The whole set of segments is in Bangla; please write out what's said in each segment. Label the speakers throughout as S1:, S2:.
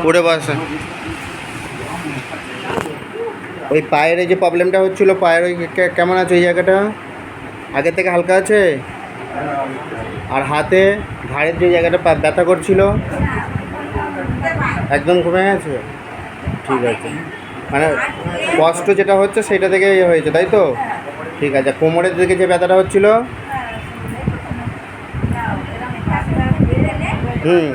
S1: উঠে বসে। ওই পায়ের এই যে প্রবলেমটা হচ্ছিলো, পায়ের ওই কেমন আছে ওই জায়গাটা? আগের থেকে হালকা আছে? আর হাতে ঘাড়ের যে জায়গাটা ব্যথা করছিল একদম কমে গেছে? ঠিক আছে, মানে কষ্ট যেটা হচ্ছে সেটা থেকে ইয়ে হয়েছে, তাই তো? ঠিক আছে। কোমরের দিকে যে ব্যথাটা হচ্ছিল? হুম।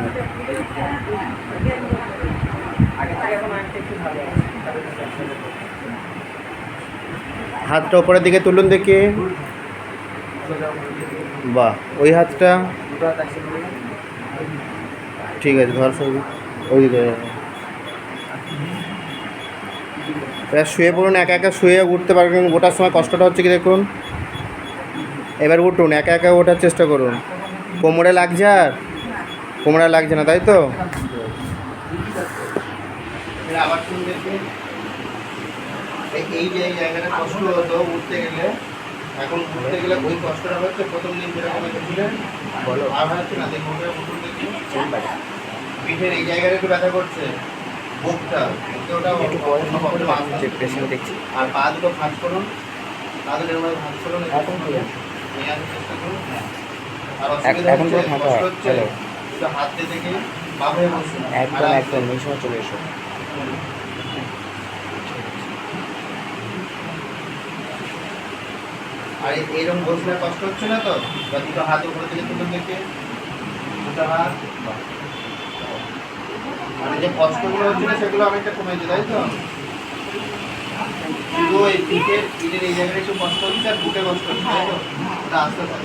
S1: হাতটা উপরের দিকে তুলুন দেখি। বাহ, ওই হাতটা ঠিক আছে, ধর সব ওইদিকে। এবার শুয়ে পড়ুন, একা একা শুয়ে উঠতে পারবেন। ওঠার সময় কষ্টটা হচ্ছে কি দেখুন। এবার উঠুন, একা একা ওঠার চেষ্টা করুন। কোমরে লাগছে? আর কোমরে লাগছে না, তাই তো? আবার এই যে এই জায়গাটা কষ্ট হতো উঠতে গেলে, এখন উঠতে গেলে ওই কষ্টটা হচ্ছে প্রথম দিন যেরকম হয়েছিলেন বলো, আর হচ্ছে না। দেখুন পিঠের এই জায়গাটা একটু ব্যথা করছে, বুকটা পেশেন্ট দেখছি। আর পা দুটো ভাঁজ করুন, পা দুটোর মধ্যে ভাঁজ করুন, এখন চেষ্টা করুন। আর অসুবিধা হচ্ছে হাত দিয়ে থেকে বামে বসুন, একদম একদম এই সময় চলে এসো। আর এইরকম বসলে কষ্ট হচ্ছে না তো? বা দুটো হাত উপরে থেকে তুলুন দেখে, দুটো হাত। মানে যে কষ্টগুলো হচ্ছে না সেগুলো অনেকটা কমেছে, তাই তো? শুধু ওই পিঠের এই জায়গায় একটু কষ্ট হচ্ছে আর বুকে কষ্ট হচ্ছে, তাই তো? ওটা আস্তে আস্তে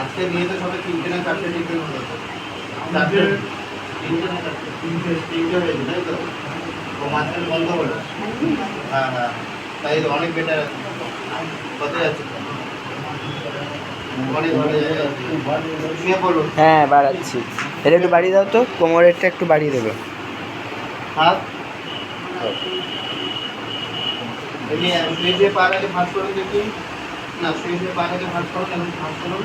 S1: আজকে নিয়ে তো সবাই 3টে না 4টে ট্রিটমেন্ট হলো। 4টে 3টে হয়েছে, তাই তো? ও মাঝখানে বন্ধ হলো। হ্যাঁ হ্যাঁ, তাই তো অনেক বেটার আছে। কোথায় যাচ্ছে? হ্যাঁ, বাড়াচ্ছি। এটা একটু বাড়িয়ে দাও তো, কোমরেরটা একটু বাড়িয়ে দেবে। হাত শুয়ে পা আগে ভাঁজ করুন দেখি। না, শুয়ে পা আগে ভাঁজ করুন, এখন ভাঁজ করুন।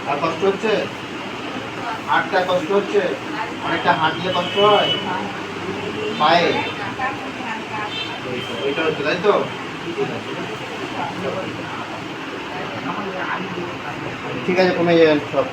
S1: আর কষ্ট হচ্ছে? হাঁটতে কষ্ট হচ্ছে? অনেকটা হাঁটলে কষ্ট হয় পায়ে, ওইটা হচ্ছে, তাই তো? ঠিক আছে, কমে যাবেন সব।